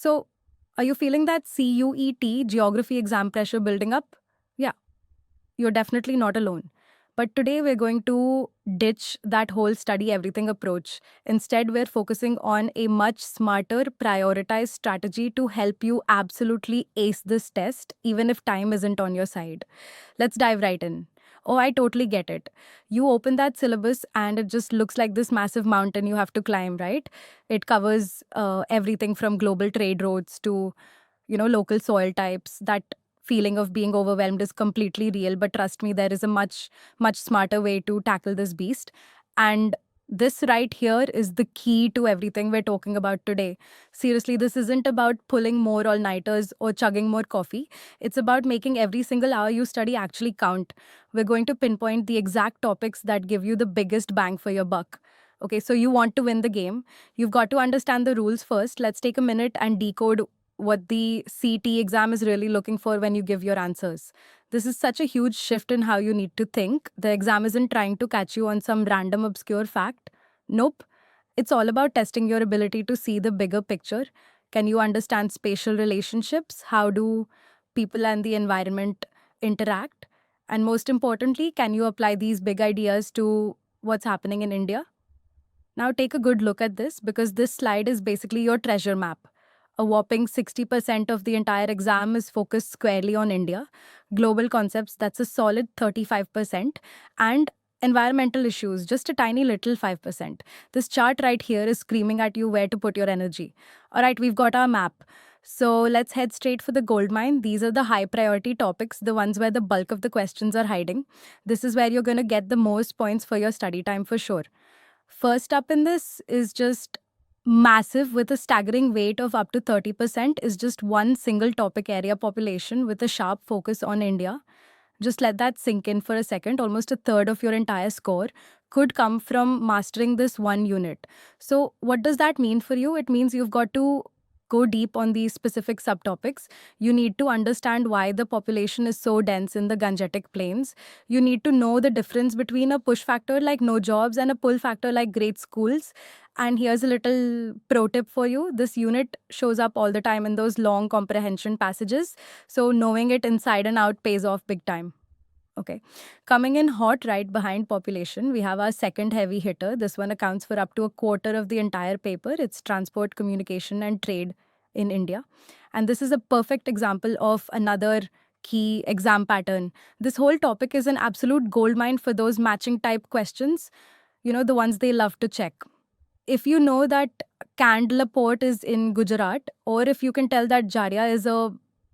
So, are you feeling that CUET geography exam pressure building up? Yeah, you're definitely not alone. But today we're going to ditch that whole study everything approach. Instead, we're focusing on a much smarter, prioritized strategy to help you absolutely ace this test, even if time isn't on your side. Let's dive right in. Oh, I totally get it. You open that syllabus and it just looks like this massive mountain you have to climb, right? It covers everything from global trade routes to local soil types. That feeling of being overwhelmed is completely real, but trust me, there is a much smarter way to tackle this beast. And this right here is the key to everything we're talking about today. Seriously, this isn't about pulling more all-nighters or chugging more coffee. It's about making every single hour you study actually count. We're going to pinpoint the exact topics that give you the biggest bang for your buck. Okay, so you want to win the game. You've got to understand the rules first. Let's take a minute and decode what the CT exam is really looking for when you give your answers. This is such a huge shift in how you need to think. The exam isn't trying to catch you on some random obscure fact. Nope. It's all about testing your ability to see the bigger picture. Can you understand spatial relationships? How do people and the environment interact? And most importantly, can you apply these big ideas to what's happening in India? Now, take a good look at this because this slide is basically your treasure map. A whopping 60% of the entire exam is focused squarely on India. Global concepts, that's a solid 35%. And environmental issues, just a tiny little 5%. This chart right here is screaming at you where to put your energy. All right, we've got our map. So let's head straight for the gold mine. These are the high priority topics, the ones where the bulk of the questions are hiding. This is where you're going to get the most points for your study time for sure. First up in this is just massive with a staggering weight of up to 30% is just one single topic area population with a sharp focus on India. Just let that sink in for a second. Almost a third of your entire score could come from mastering this one unit. So, what does that mean for you? It means you've got to go deep on these specific subtopics. You need to understand why the population is so dense in the Gangetic Plains. You need to know the difference between a push factor like no jobs and a pull factor like great schools. And here's a little pro tip for you. This unit shows up all the time in those long comprehension passages. So knowing it inside and out pays off big time. Okay. Coming in hot right behind population, we have our second heavy hitter. This one accounts for up to a quarter of the entire paper. It's transport, communication, and trade in India. And this is a perfect example of another key exam pattern. This whole topic is an absolute goldmine for those matching type questions, the ones they love to check. If you know that Kandla port is in Gujarat, or if you can tell that Jharia is a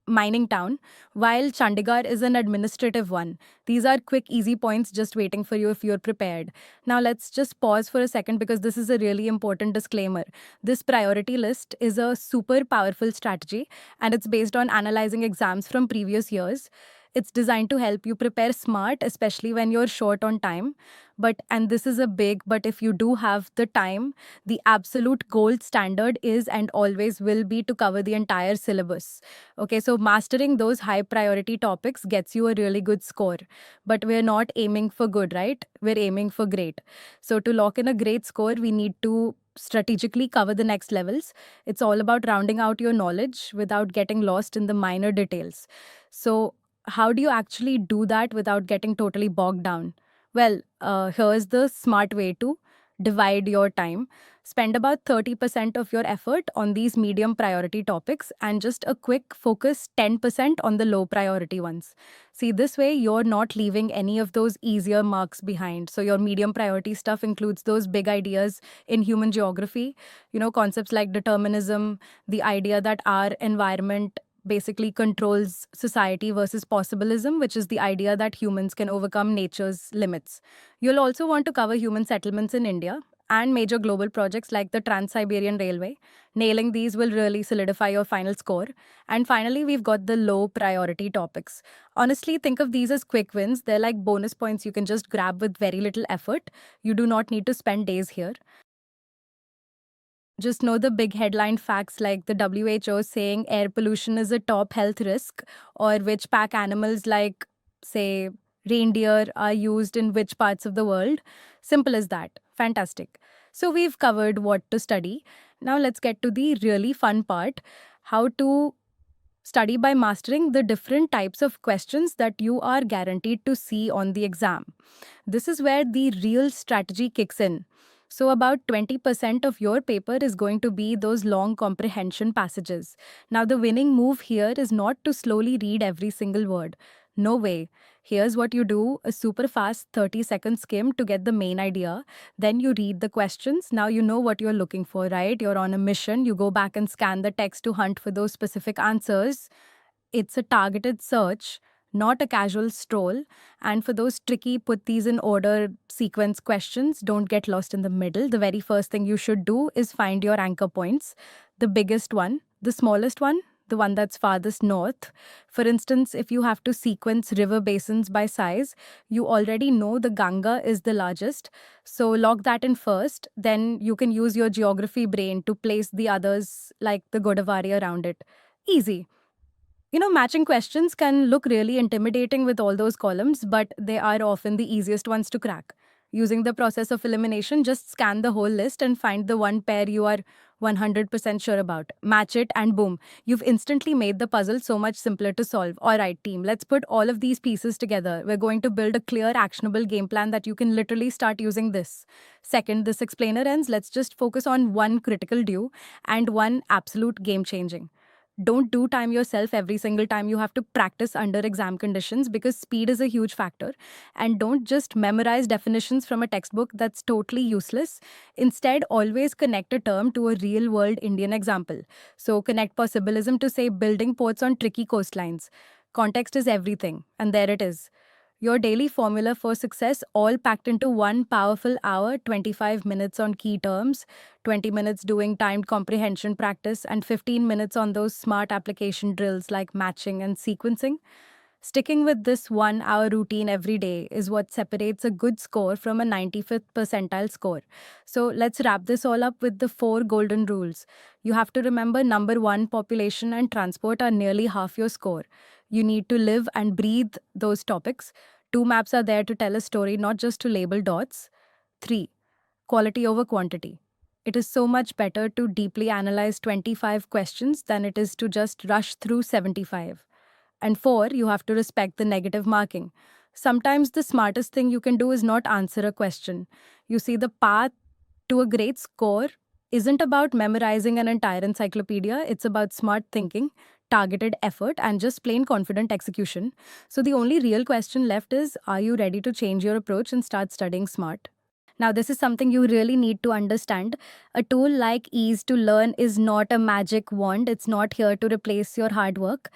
mining town, while Chandigarh is an administrative one. These are quick, easy points just waiting for you if you're prepared. Now, let's just pause for a second because this is a really important disclaimer. This priority list is a super powerful strategy and it's based on analyzing exams from previous years. It's designed to help you prepare smart, especially when you're short on time. And this is a big, but if you do have the time, the absolute gold standard is and always will be to cover the entire syllabus. Okay, so mastering those high priority topics gets you a really good score. But we're not aiming for good, right? We're aiming for great. So to lock in a great score, we need to strategically cover the next levels. It's all about rounding out your knowledge without getting lost in the minor details. So, how do you actually do that without getting totally bogged down? Well, here's the smart way to divide your time. Spend about 30% of your effort on these medium priority topics and just a quick focus 10% on the low priority ones. See, this way you're not leaving any of those easier marks behind. So, your medium priority stuff includes those big ideas in human geography, concepts like determinism, the idea that our environment basically controls society versus possibilism, which is the idea that humans can overcome nature's limits. You'll also want to cover human settlements in India and major global projects like the Trans Siberian Railway. Nailing these will really solidify your final score. And finally, we've got the low priority topics. Honestly, think of these as quick wins. They're like bonus points you can just grab with very little effort. You do not need to spend days here. Just know the big headline facts like the WHO saying air pollution is a top health risk, or which pack animals like, say, reindeer are used in which parts of the world. Simple as that. Fantastic. So we've covered what to study. Now let's get to the really fun part. how to study by mastering the different types of questions that you are guaranteed to see on the exam. This is where the real strategy kicks in. So, about 20% of your paper is going to be those long comprehension passages. Now, the winning move here is not to slowly read every single word. No way. Here's what you do: a super fast 30-second skim to get the main idea. Then you read the questions. Now you know what you're looking for, right? You're on a mission. You go back and scan the text to hunt for those specific answers. It's a targeted search, not a casual stroll. And for those tricky, put these in order sequence questions, don't get lost in the middle. The very first thing you should do is find your anchor points. The biggest one, the smallest one, the one that's farthest north. For instance, if you have to sequence river basins by size, you already know the Ganga is the largest. So log that in first. Then you can use your geography brain to place the others like the Godavari around it. Easy. Matching questions can look really intimidating with all those columns, but they are often the easiest ones to crack. Using the process of elimination, just scan the whole list and find the one pair you are 100% sure about. Match it, and boom, you've instantly made the puzzle so much simpler to solve. All right, team, let's put all of these pieces together. We're going to build a clear, actionable game plan that you can literally start using this. Second, this explainer ends. Let's just focus on one critical due and one absolute game changing. Don't do time yourself every single time you have to practice under exam conditions, because speed is a huge factor. And don't just memorize definitions from a textbook. That's totally useless. Instead, always connect a term to a real world Indian example. So connect possibilism to, say, building ports on tricky coastlines. Context is everything, and there it is. Your daily formula for success, all packed into one powerful hour: 25 minutes on key terms, 20 minutes doing timed comprehension practice, and 15 minutes on those smart application drills like matching and sequencing. Sticking with this 1 hour routine every day is what separates a good score from a 95th percentile score. So let's wrap this all up with the 4 golden rules. You have to remember: number one, population and transport are nearly half your score. You need to live and breathe those topics. 2, maps are there to tell a story, not just to label dots. 3, quality over quantity. It is so much better to deeply analyze 25 questions than it is to just rush through 75. And 4, you have to respect the negative marking. Sometimes the smartest thing you can do is not answer a question. You see, the path to a great score isn't about memorizing an entire encyclopedia, it's about smart thinking, targeted effort, and just plain confident execution. So the only real question left is, are you ready to change your approach and start studying smart? Now, this is something you really need to understand. A tool like Ease to Learn is not a magic wand. It's not here to replace your hard work.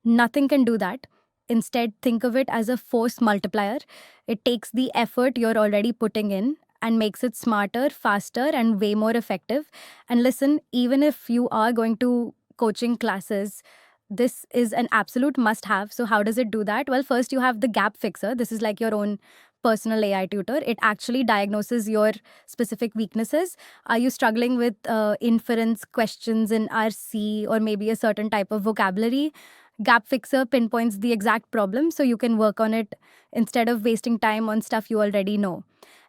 Nothing can do that. Instead, think of it as a force multiplier. It takes the effort you're already putting in and makes it smarter, faster, and way more effective. And listen, even if you are going to coaching classes, this is an absolute must have. So, how does it do that? Well, first, you have the Gap Fixer. This is like your own personal AI tutor. It actually diagnoses your specific weaknesses. Are you struggling with inference questions in RC, or maybe a certain type of vocabulary? Gap Fixer pinpoints the exact problem so you can work on it instead of wasting time on stuff you already know.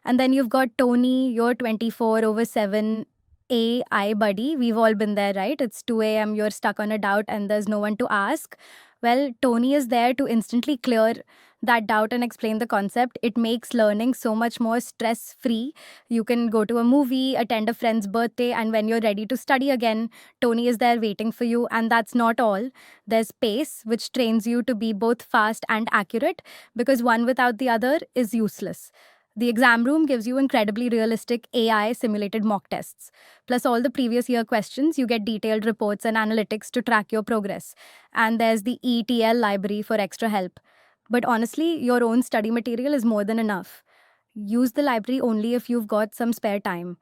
And then you've got Tony, your 24/7 AI buddy. We've all been there, right? It's 2 a.m., you're stuck on a doubt, and there's no one to ask. Well, Tony is there to instantly clear that doubt and explain the concept. It makes learning so much more stress free. You can go to a movie, attend a friend's birthday, and when you're ready to study again, Tony is there waiting for you. And that's not all. There's Pace, which trains you to be both fast and accurate, because one without the other is useless. The exam room gives you incredibly realistic AI simulated mock tests. Plus all the previous year questions, you get detailed reports and analytics to track your progress. And there's the ETL library for extra help. But honestly, your own study material is more than enough. Use the library only if you've got some spare time.